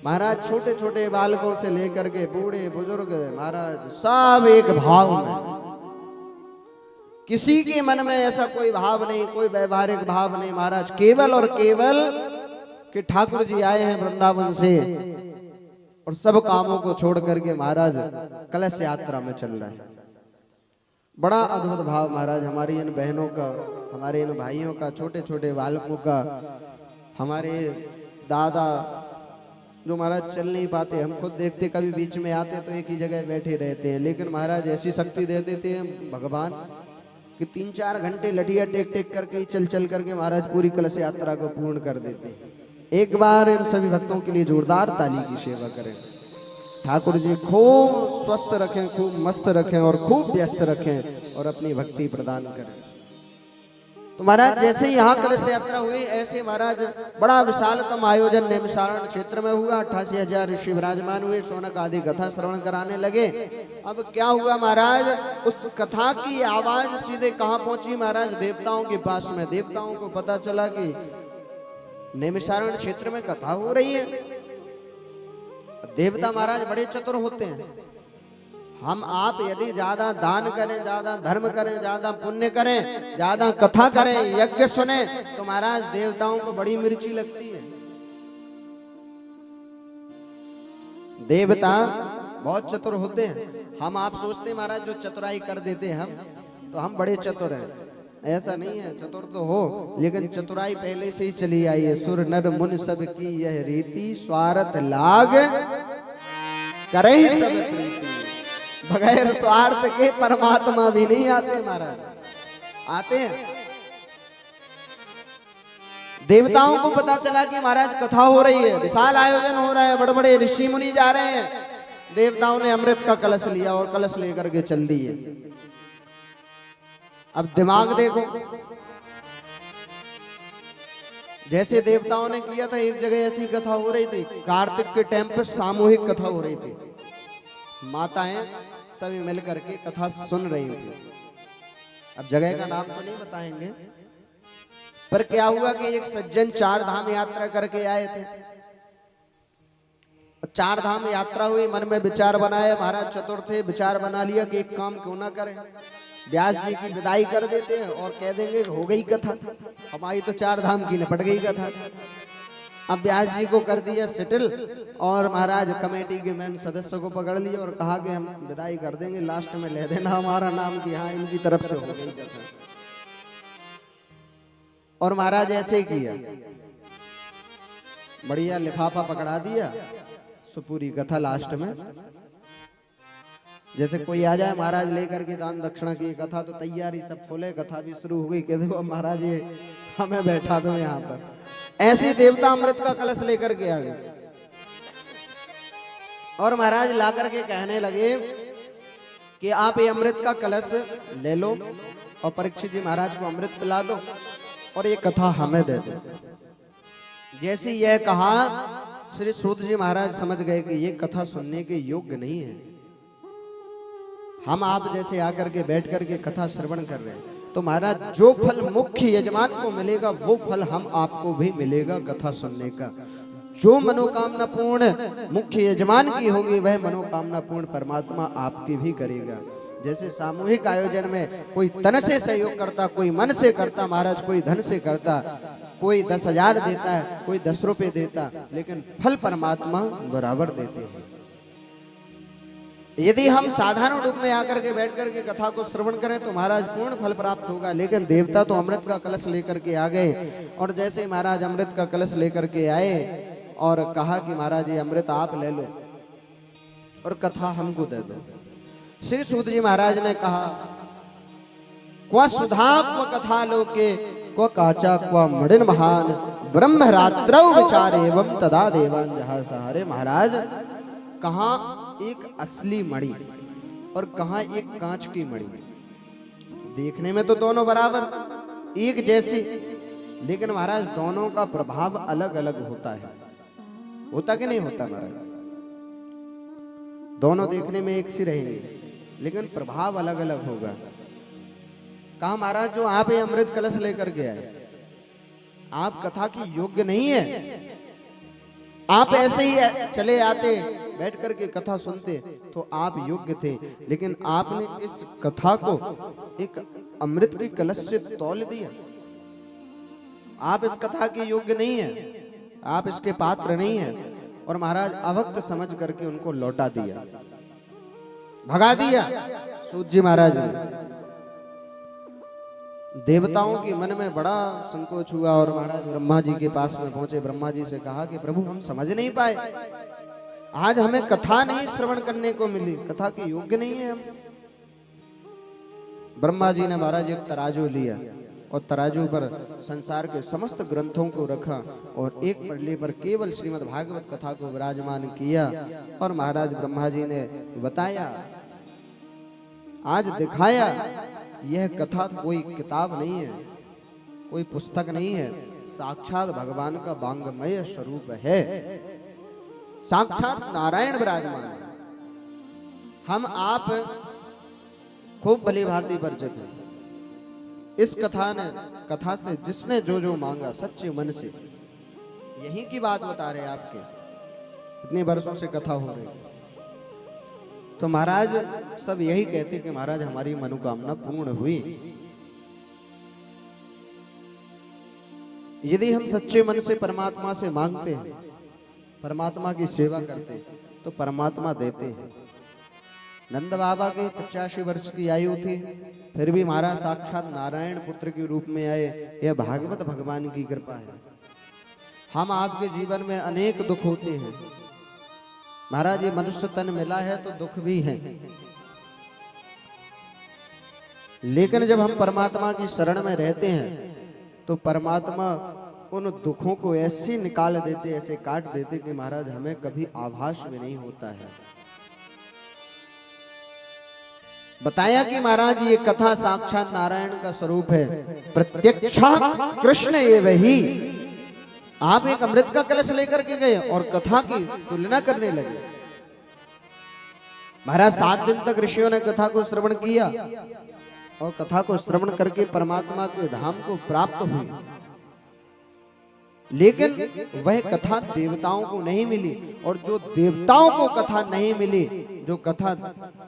महाराज। छोटे छोटे बालकों से लेकर के बूढ़े बुजुर्ग महाराज सब एक भाव में। किसी के मन में ऐसा कोई भाव नहीं, कोई व्यवहारिक भाव नहीं महाराज। केवल और केवल कि ठाकुर जी आए हैं वृंदावन से, और सब कामों को छोड़ करके महाराज कलश यात्रा में चल रहा है। बड़ा अद्भुत भाव महाराज। हमारी इन बहनों का, हमारे इन भाइयों का, छोटे छोटे बालकों का, हमारे दादा जो महाराज चल नहीं पाते, हम खुद देखते कभी बीच में आते तो एक ही जगह बैठे रहते हैं, लेकिन महाराज ऐसी शक्ति दे देते हैं भगवान कि 3-4 घंटे लठिया टेक टेक करके ही चल चल करके महाराज पूरी कलश यात्रा को पूर्ण कर देते हैं। एक बार इन सभी भक्तों के लिए जोरदार ताली की सेवा करें। ठाकुर जी खूब स्वस्थ रखें, खूब मस्त रखें और खूब व्यस्त रखें और अपनी भक्ति प्रदान करें। तो महाराज जैसे ही यहाँ कलश यात्रा हुई, ऐसे महाराज बड़ा विशालतम आयोजन नैमिषारण्य क्षेत्र में हुआ। 88,000 ऋषि विराजमान हुए, शौनक आदि कथा श्रवण कराने लगे। अब क्या हुआ महाराज, उस कथा की आवाज सीधे कहाँ पहुंची महाराज, देवताओं के पास में। देवताओं को पता चला कि नैमिषारण्य क्षेत्र में कथा हो रही है। देवता महाराज बड़े चतुर होते हैं। हम आप यदि ज्यादा दान करें, ज्यादा धर्म करें, ज्यादा पुण्य करें, ज्यादा कथा करें, यज्ञ सुने, तो महाराज देवताओं को बड़ी मिर्ची लगती है। देवता बहुत चतुर होते हैं। हम आप सोचते हैं महाराज जो चतुराई कर देते हैं हम, तो हम बड़े चतुर हैं। ऐसा नहीं है, चतुर तो हो लेकिन चतुराई पहले से ही चली आई है। सुर नर मुनि सब की यह रीति, स्वार्थ लाग करे ही सब प्रीति। बगैर स्वार्थ के परमात्मा भी नहीं आते महाराज, आते हैं। देवताओं को पता चला कि महाराज कथा हो रही है, विशाल आयोजन हो रहा है, बड़े बड़े ऋषि मुनि जा रहे हैं। देवताओं ने अमृत का कलश लिया और कलश लेकर के चल दिए। अब दिमाग देखो, जैसे देवताओं ने किया था, एक जगह ऐसी कथा हो रही थी। कार्तिक के टाइम पर सामूहिक कथा हो रही थी। माताएं सभी मिलकर के कथा सुन रही थी। अब जगह का नाम तो नहीं बताएंगे, पर क्या हुआ कि एक सज्जन 4 धाम यात्रा करके आए थे। 4 धाम यात्रा हुई, मन में विचार बनाया। महाराज चतुर थे, विचार बना लिया कि एक काम क्यों ना करें, व्यास जी की विदाई कर देते हैं और कह देंगे हो गई कथा। हमारी तो 4 धाम की निपट गई कथा। अब व्यास जी को कर दिया सेटल, और महाराज कमेटी के मेन सदस्य को पकड़ लिया और कहा कि हम विदाई कर देंगे, लास्ट में ले देना हमारा नाम कि हाँ इनकी तरफ से हो गई कथा। और महाराज ऐसे ही किया, बढ़िया लिफाफा पकड़ा दिया, सो पूरी कथा लास्ट में। जैसे कोई आ जाए महाराज लेकर के दान दक्षिणा की कथा, तो तैयारी सब फुले, कथा भी शुरू हो गई। कह दो महाराज ये हमें बैठा दो यहाँ पर। ऐसे देवता अमृत का कलश लेकर के आ गए और महाराज ला करके कहने लगे कि आप ये अमृत का कलश ले लो और परीक्षित जी महाराज को अमृत पिला दो और ये कथा हमें दे दो। जैसे यह कहा, श्री सूत जी महाराज समझ गए कि ये कथा सुनने के योग्य नहीं है। हम आप जैसे आकर के बैठ करके कथा श्रवण कर रहे हैं, तो महाराज जो फल मुख्य यजमान को मिलेगा वो फल हम आपको भी मिलेगा कथा सुनने का। जो मनोकामना पूर्ण मुख्य यजमान की होगी वह मनोकामना पूर्ण परमात्मा आपकी भी करेगा। जैसे सामूहिक आयोजन में कोई तन से सहयोग करता, कोई मन से करता महाराज, कोई धन से करता, कोई 10,000 देता है, कोई 10 रुपए देता, लेकिन फल परमात्मा बराबर देते हैं। यदि हम साधारण रूप में आकर के बैठ कर के कथा को श्रवण करें तो महाराज पूर्ण फल प्राप्त होगा। लेकिन देवता तो अमृत का कलश लेकर के आ गए, और जैसे महाराज अमृत का कलश लेकर के आए और कहा कि महाराज ये अमृत आप ले लो और कथा हमको दे दो। श्री सूत जी महाराज ने कहा, क्व सुधा क्व कथा लोके क्व काचा क्व मणिन महान, ब्रह्म रात्रौ विचार एवं तदा देवान जहाँ सहारे। महाराज कहाँ एक असली मणि और कहाँ एक कांच की मणि, देखने में तो दोनों बराबर एक जैसी, लेकिन महाराज दोनों का प्रभाव अलग अलग होता है। होता कि नहीं होता महाराज? दोनों देखने में एक सी रहेंगे लेकिन प्रभाव अलग अलग होगा। कहा महाराज जो आप ये अमृत कलश लेकर के आए, आप कथा की योग्य नहीं है। आप ऐसे ही चले आते, बैठ करके कथा सुनते तो आप योग्य थे, लेकिन आपने इस कथा को एक अमृत के कलश से तौल दिया। आप इस कथा के योग्य नहीं है, आप इसके पात्र नहीं है। और महाराज अभक्त समझ करके उनको लौटा दिया, भगा दिया सूत जी महाराज ने। देवताओं के मन में बड़ा संकोच हुआ और महाराज ब्रह्मा जी के पास में पहुंचे। ब्रह्मा जी से कहा कि प्रभु हम समझ नहीं पाए, आज हमें कथा नहीं श्रवण करने को मिली, कथा के योग्य नहीं है हम। ब्रह्मा जी ने महाराज एक तराजू लिया और तराजू पर संसार के समस्त ग्रंथों को रखा और एक पटली पर केवल श्रीमद् भागवत कथा को विराजमान किया। और महाराज ब्रह्मा जी ने बताया, आज दिखाया, यह कथा कोई किताब नहीं है, कोई पुस्तक नहीं है, साक्षात भगवान का वांगमय स्वरूप है, साक्षात नारायण विराजमान है। हम आप खूब भली भांति परिचित हैं। इस कथा से जिसने जो जो मांगा सच्चे मन से, यही की बात बता रहे आपके, इतने वर्षों से कथा हो रही। तो महाराज सब यही कहते कि महाराज हमारी मनोकामना पूर्ण हुई। यदि हम सच्चे मन से परमात्मा से मांगते हैं, परमात्मा की सेवा करते हैं, तो परमात्मा देते हैं। नंद बाबा के 85 वर्ष की आयु थी, फिर भी महाराज साक्षात नारायण पुत्र के रूप में आए। यह भागवत भगवान की कृपा है। हम आपके जीवन में अनेक दुख होते हैं महाराज, ये मनुष्य तन मिला है तो दुख भी है, लेकिन जब हम परमात्मा की शरण में रहते हैं तो परमात्मा उन दुखों को ऐसे निकाल देते, ऐसे काट देते कि महाराज हमें कभी आभास भी नहीं होता है। बताया कि महाराज ये कथा साक्षात नारायण का स्वरूप है, प्रत्यक्षा कृष्ण ये वही। आप एक अमृत का कलश लेकर के गए और कथा की तुलना करने लगे। महाराज 7 दिन तक ऋषियों ने कथा को श्रवण किया और कथा को श्रवण करके परमात्मा के धाम को प्राप्त हुए, लेकिन वह कथा देवताओं को नहीं मिली। और जो देवताओं को कथा नहीं मिली, जो कथा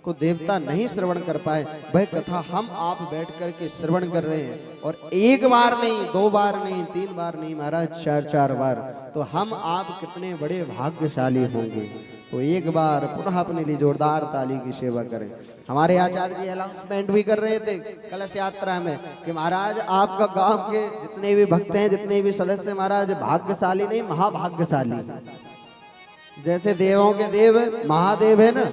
को देवता नहीं श्रवण कर पाए, वह कथा हम आप बैठ करके श्रवण कर रहे हैं। और एक बार नहीं, 2 बार नहीं, 3 बार नहीं महाराज, 4 बार। तो हम आप कितने बड़े भाग्यशाली होंगे। तो एक बार पुनः अपने लिए जोरदार ताली की सेवा करें। हमारे आचार्य जी अनाउंसमेंट भी कर रहे थे कलश यात्रा में कि महाराज आपका गांव के जितने भी भक्त हैं, जितने भी सदस्य महाराज भाग्यशाली नहीं, महाभाग्यशाली। जैसे देवों के देव महादेव है ना,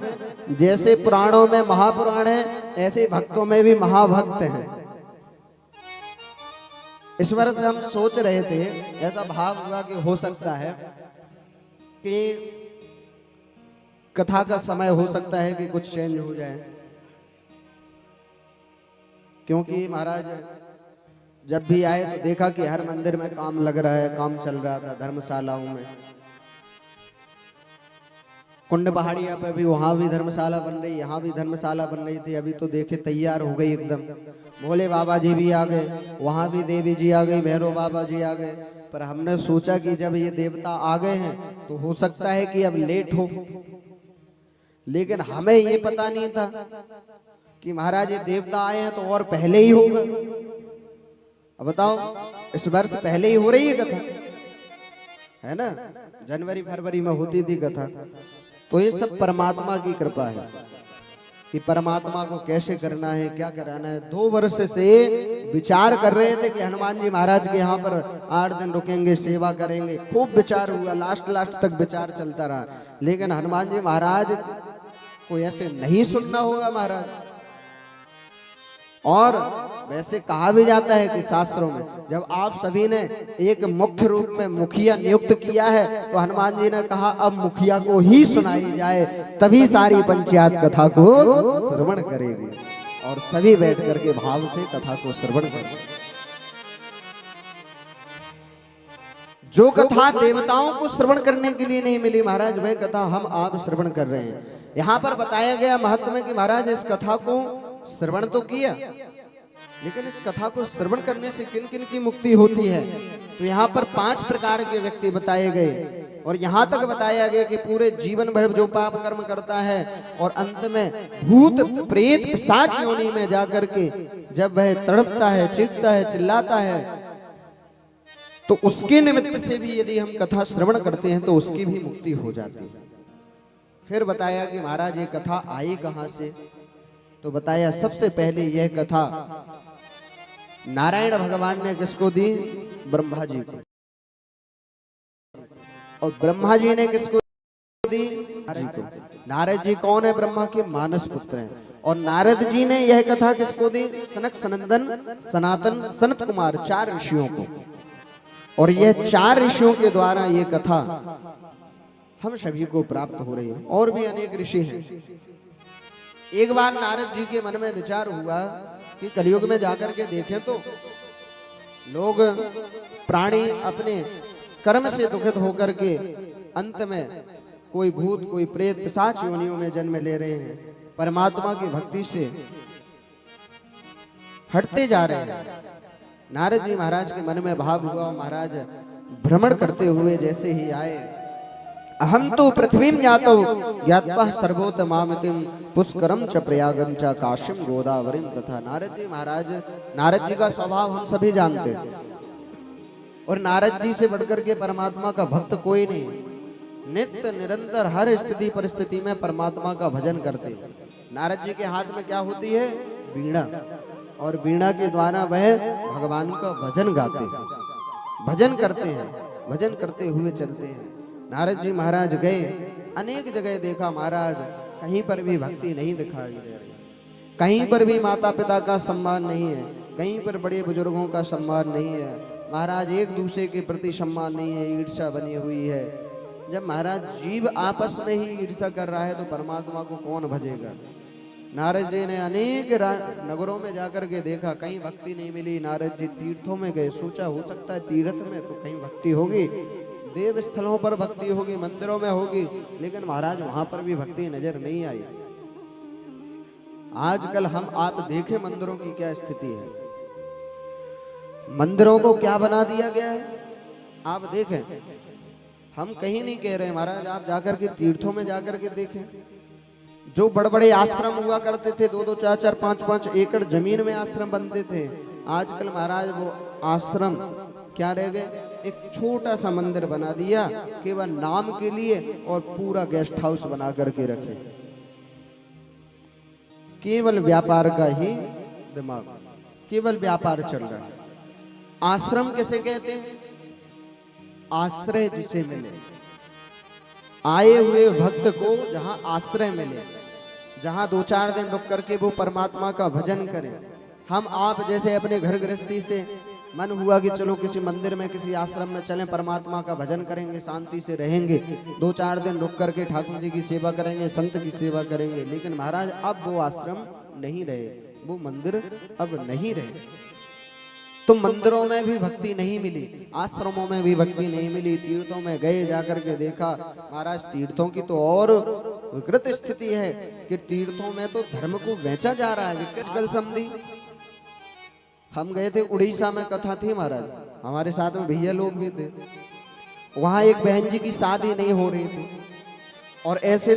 जैसे पुराणों में महापुराण है, ऐसे भक्तों में भी महाभक्त हैं। इस वर्ष हम सोच रहे थे, ऐसा भाव हुआ कि हो सकता है कि कथा का समय हो सकता है कि कुछ चेंज हो जाए, क्योंकि महाराज जब भी आए तो देखा कि हर मंदिर में काम लग रहा है, काम चल रहा था। धर्मशालाओं में कुंड पहाड़िया पे भी, वहां भी धर्मशाला बन रही, यहाँ भी धर्मशाला बन रही थी। अभी तो देखे तैयार हो गई एकदम। भोले बाबा जी भी आ गए, वहां भी देवी जी आ गई, भैरव बाबा जी आ गए। पर हमने सोचा कि जब ये देवता आ गए हैं तो हो सकता है कि अब लेट हो, लेकिन हमें ये पता नहीं था कि महाराज ये देवता आए हैं तो और पहले ही होगा। अब बताओ, इस वर्ष पहले ही हो रही है कथा, है ना। जनवरी फरवरी में होती थी कथा। तो ये सब परमात्मा की कृपा है कि परमात्मा को कैसे करना है, क्या कराना है। 2 वर्ष से विचार कर रहे थे कि हनुमान जी महाराज के यहाँ पर 8 दिन रुकेंगे, सेवा करेंगे। खूब विचार हुआ, लास्ट तक विचार चलता रहा, लेकिन हनुमान जी महाराज को ऐसे नहीं सुनना होगा महाराज। और वैसे कहा भी जाता है कि शास्त्रों में जब आप सभी ने एक मुख्य रूप में मुखिया नियुक्त किया है, तो हनुमान जी ने कहा अब मुखिया को ही सुनाई जाए, तभी सारी पंचायत कथा को श्रवण करेगी। और सभी बैठ करके भाव से कथा को श्रवण करेंगे। जो कथा देवताओं को श्रवण करने के लिए नहीं मिली महाराज, वह कथा हम आप श्रवण कर रहे हैं। यहाँ पर बताया गया महत्व में कि महाराज इस कथा को श्रवण तो किया, लेकिन इस कथा को श्रवण करने से किन किन की मुक्ति होती है। तो यहाँ पर 5 प्रकार के व्यक्ति बताए गए, और यहाँ तक बताया गया कि पूरे जीवन भर जो पाप कर्म करता है और अंत में भूत प्रेत पिशाच योनि में जाकर के जब वह तड़पता है, चीखता है, चिल्लाता है, तो उसके निमित्त से भी यदि हम कथा श्रवण करते हैं तो उसकी भी मुक्ति हो जाती है। फिर बताया कि महाराज ये कथा आई कहां से, तो बताया सबसे पहले यह कथा नारायण भगवान ने किसको दी? ब्रह्मा जी को। और ब्रह्मा जी ने किसको दी? नारद जी को। नारद जी कौन है? ब्रह्मा के मानस पुत्र हैं। और नारद जी ने यह कथा किसको दी? सनक, सनंदन, सनातन, सनत कुमार 4 ऋषियों को। और यह 4 ऋषियों के द्वारा ये कथा हम सभी को प्राप्त हो रही है। और भी अनेक ऋषि हैं। एक बार नारद जी के मन में विचार हुआ कि कलयुग में जाकर के देखें तो लोग प्राणी अपने कर्म से दुखित होकर के अंत में कोई भूत, कोई प्रेत, पिशाच योनियों में जन्म ले रहे हैं, परमात्मा की भक्ति से हटते जा रहे हैं। नारद जी महाराज के मन में भाव हुआ, महाराज भ्रमण करते हुए जैसे ही आए, अहम तो पृथ्वीम ज्ञातो ज्ञात्वा सर्वोत्तमामितिम पुष्करम च प्रयागम च काशीम गोदावरीम तथा। नारद जी महाराज, नारद जी का स्वभाव हम सभी जानते हैं, और नारद जी से बढ़कर के परमात्मा का भक्त कोई नहीं। नित्य निरंतर हर स्थिति परिस्थिति में परमात्मा का भजन करते। नारद जी के हाथ में क्या होती है? वीणा, और वीणा के द्वारा वह भगवान का भजन गाते हैं, भजन करते हैं, भजन करते हुए चलते हैं। नारद जी महाराज गए, अनेक जगह देखा महाराज कहीं पर भी भक्ति नहीं दिखाई दे रही, कहीं पर भी माता पिता का सम्मान नहीं है, कहीं पर बड़े बुजुर्गों का सम्मान नहीं है महाराज, एक दूसरे के प्रति सम्मान नहीं है, ईर्ष्या बनी हुई है। जब महाराज जीव आपस में ही ईर्ष्या कर रहा है तो परमात्मा को कौन भजेगा? नारद जी ने अनेक नगरों में जाकर के देखा, कहीं भक्ति नहीं मिली। नारद जी तीर्थों में गए, सोचा हो सकता है तीर्थ में तो कहीं भक्ति होगी, देव स्थलों पर भक्ति होगी, मंदिरों में होगी, लेकिन महाराज वहां पर भी भक्ति नजर नहीं आई। आजकल हम आप देखें मंदिरों की क्या स्थिति है, मंदिरों को क्या बना दिया गया है। आप देखें, हम कहीं नहीं कह रहे महाराज, आप जाकर के तीर्थों में जाकर के देखें, जो बड़े बड़े आश्रम हुआ करते थे, 2-2, 4-4, 5-5 एकड़ जमीन में आश्रम बनते थे, आजकल महाराज वो आश्रम क्या रह गए? एक छोटा सा मंदिर बना दिया केवल नाम के लिए, और पूरा गेस्ट हाउस बना करके रखे, केवल व्यापार का ही दिमाग, केवल व्यापार चल रहा है। आश्रम किसे कहते हैं? आश्रय जिसे मिले, आए हुए भक्त को जहां आश्रय मिले, जहां 2-4 दिन रुक करके वो परमात्मा का भजन करें। हम आप जैसे अपने घर गृहस्थी से मन हुआ कि चलो किसी मंदिर में, किसी आश्रम में चलें, परमात्मा का भजन करेंगे, शांति से रहेंगे, 2-4 दिन रुक करके ठाकुर जी की सेवा करेंगे, संत की सेवा करेंगे। लेकिन महाराज अब वो आश्रम नहीं रहे, वो मंदिर अब नहीं रहे, तो मंदिरों में भी भक्ति नहीं मिली, आश्रमों में भी भक्ति नहीं मिली। तीर्थों में गए, जाकर के देखा महाराज, तीर्थों की तो और विकृत स्थिति है कि तीर्थों में तो धर्म को बेचा जा रहा है, विकृत गल समझी। हम गए थे उड़ीसा में, कथा थी महाराज, हमारे साथ में भैया लोग भी थे, वहां एक बहन जी की शादी नहीं हो रही थी, और ऐसे